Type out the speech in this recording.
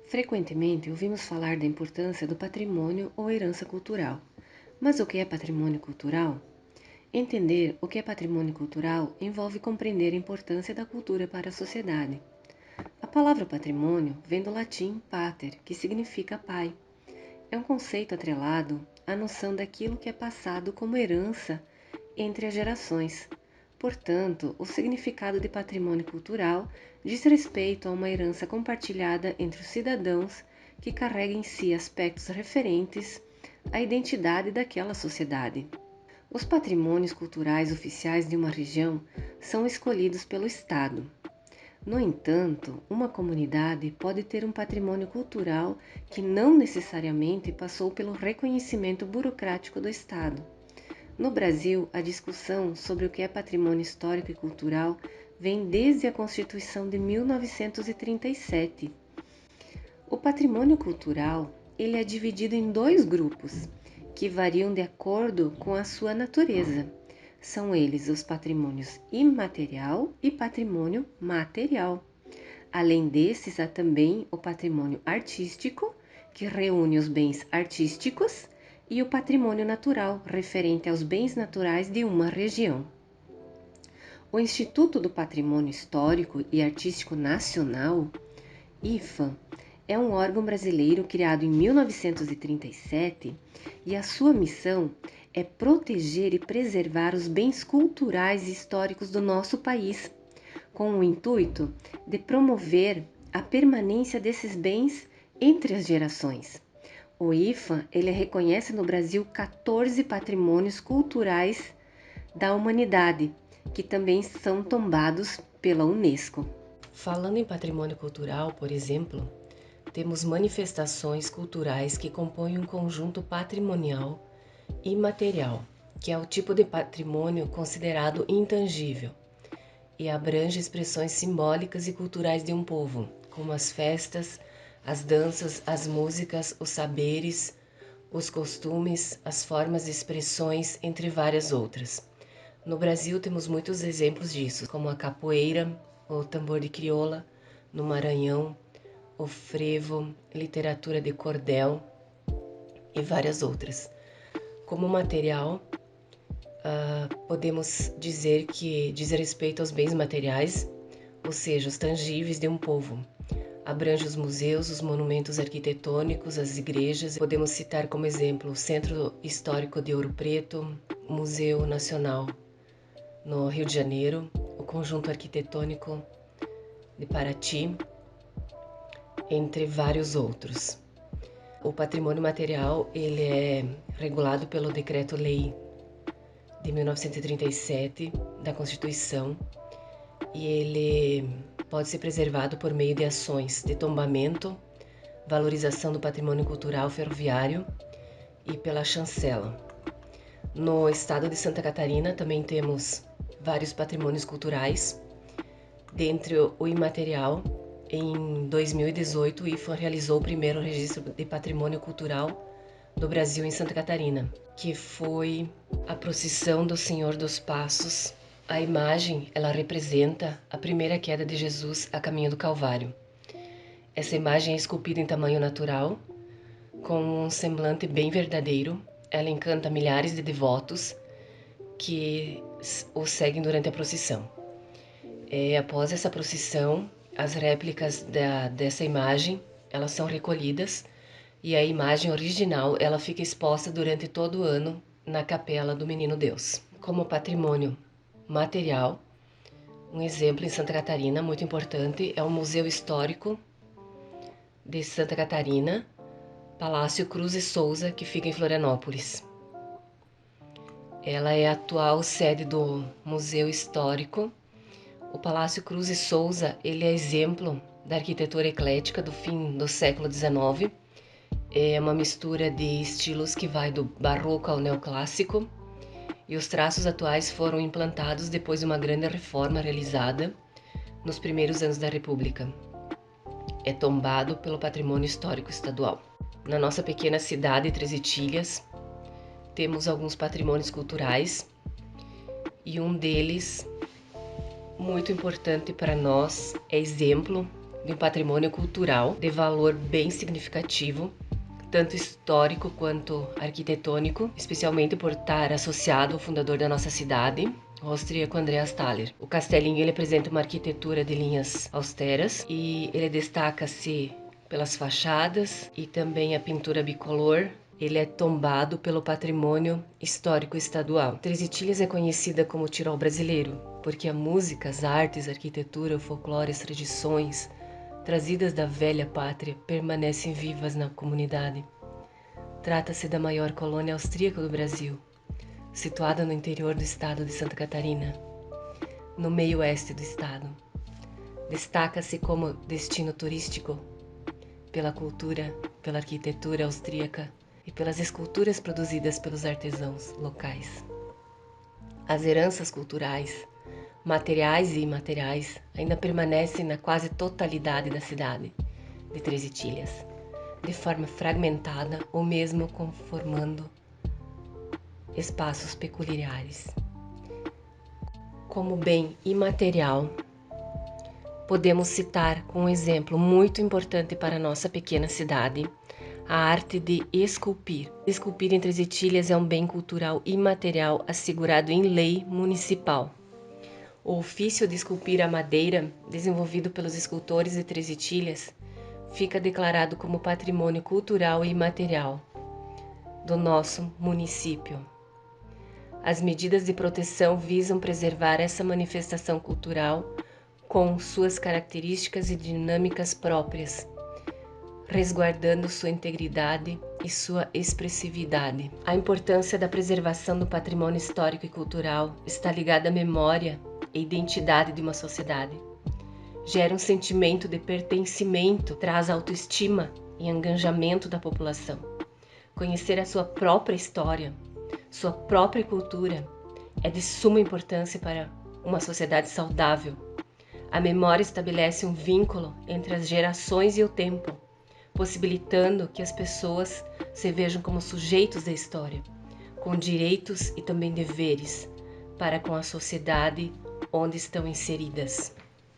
Frequentemente ouvimos falar da importância do patrimônio ou herança cultural. Mas o que é patrimônio cultural? Entender o que é patrimônio cultural envolve compreender a importância da cultura para a sociedade. A palavra patrimônio vem do latim pater, que significa pai. É um conceito atrelado à noção daquilo que é passado como herança entre as gerações. Portanto, o significado de patrimônio cultural diz respeito a uma herança compartilhada entre os cidadãos que carrega em si aspectos referentes à identidade daquela sociedade. Os patrimônios culturais oficiais de uma região são escolhidos pelo Estado. No entanto, uma comunidade pode ter um patrimônio cultural que não necessariamente passou pelo reconhecimento burocrático do Estado. No Brasil, a discussão sobre o que é patrimônio histórico e cultural vem desde a Constituição de 1937. O patrimônio cultural ele é dividido em dois grupos, que variam de acordo com a sua natureza. São eles os patrimônios imaterial e patrimônio material. Além desses, há também o patrimônio artístico, que reúne os bens artísticos, e o patrimônio natural, referente aos bens naturais de uma região. O Instituto do Patrimônio Histórico e Artístico Nacional, IFAM, é um órgão brasileiro criado em 1937 e a sua missão é proteger e preservar os bens culturais e históricos do nosso país, com o intuito de promover a permanência desses bens entre as gerações. O IFAM ele reconhece no Brasil 14 patrimônios culturais da humanidade, que também são tombados pela Unesco. Falando em patrimônio cultural, por exemplo, temos manifestações culturais que compõem um conjunto patrimonial imaterial, que é o tipo de patrimônio considerado intangível e abrange expressões simbólicas e culturais de um povo, como as festas, as danças, as músicas, os saberes, os costumes, as formas de expressões, entre várias outras. No Brasil temos muitos exemplos disso, como a capoeira, o tambor de crioula, no Maranhão, o frevo, literatura de cordel e várias outras. Como material, podemos dizer que diz respeito aos bens materiais, ou seja, os tangíveis de um povo. Abrange os museus, os monumentos arquitetônicos, as igrejas. Podemos citar como exemplo o Centro Histórico de Ouro Preto, Museu Nacional no Rio de Janeiro, o Conjunto Arquitetônico de Paraty, entre vários outros. O patrimônio material ele é regulado pelo Decreto-Lei de 1937 da Constituição e ele pode ser preservado por meio de ações de tombamento, valorização do patrimônio cultural ferroviário e pela chancela. No estado de Santa Catarina também temos vários patrimônios culturais, dentre o imaterial. Em 2018, o IFAM realizou o primeiro registro de patrimônio cultural do Brasil em Santa Catarina, que foi a procissão do Senhor dos Passos. A imagem, ela representa a primeira queda de Jesus a caminho do Calvário. Essa imagem é esculpida em tamanho natural, com um semblante bem verdadeiro. Ela encanta milhares de devotos que o seguem durante a procissão. Após essa procissão, as réplicas dessa imagem, elas são recolhidas e a imagem original ela fica exposta durante todo o ano na capela do Menino Deus. Como patrimônio material, um exemplo em Santa Catarina muito importante é o Museu Histórico de Santa Catarina, Palácio Cruz e Souza, que fica em Florianópolis. Ela é a atual sede do Museu Histórico. O Palácio Cruz e Souza ele é exemplo da arquitetura eclética do fim do século XIX. É uma mistura de estilos que vai do barroco ao neoclássico e os traços atuais foram implantados depois de uma grande reforma realizada nos primeiros anos da República. É tombado pelo Patrimônio Histórico Estadual. Na nossa pequena cidade, Três Itilhas, temos alguns patrimônios culturais e um deles, muito importante para nós, é exemplo de um patrimônio cultural de valor bem significativo, tanto histórico quanto arquitetônico, especialmente por estar associado ao fundador da nossa cidade, o austríaco Andreas Thaler. O castelinho ele apresenta uma arquitetura de linhas austeras e ele destaca-se pelas fachadas e também a pintura bicolor. Ele é tombado pelo patrimônio histórico estadual. Três Itilhas é conhecida como o Tirol brasileiro, porque a música, as artes, a arquitetura, o folclore, as tradições trazidas da velha pátria permanecem vivas na comunidade. Trata-se da maior colônia austríaca do Brasil, situada no interior do estado de Santa Catarina, no meio oeste do estado. Destaca-se como destino turístico pela cultura, pela arquitetura austríaca e pelas esculturas produzidas pelos artesãos locais. As heranças culturais, materiais e imateriais, ainda permanecem na quase totalidade da cidade de Três Itilhas, de forma fragmentada ou mesmo conformando espaços peculiares. Como bem imaterial, podemos citar como um exemplo muito importante para a nossa pequena cidade a arte de esculpir. Esculpir em Três Itilhas é um bem cultural imaterial assegurado em lei municipal. O ofício de esculpir a madeira, desenvolvido pelos escultores de Três Itilhas, fica declarado como patrimônio cultural e imaterial do nosso município. As medidas de proteção visam preservar essa manifestação cultural com suas características e dinâmicas próprias, resguardando sua integridade e sua expressividade. A importância da preservação do patrimônio histórico e cultural está ligada à memória e identidade de uma sociedade. Gera um sentimento de pertencimento, traz autoestima e engajamento da população. Conhecer a sua própria história, sua própria cultura, é de suma importância para uma sociedade saudável. A memória estabelece um vínculo entre as gerações e o tempo, possibilitando que as pessoas se vejam como sujeitos da história, com direitos e também deveres para com a sociedade onde estão inseridas.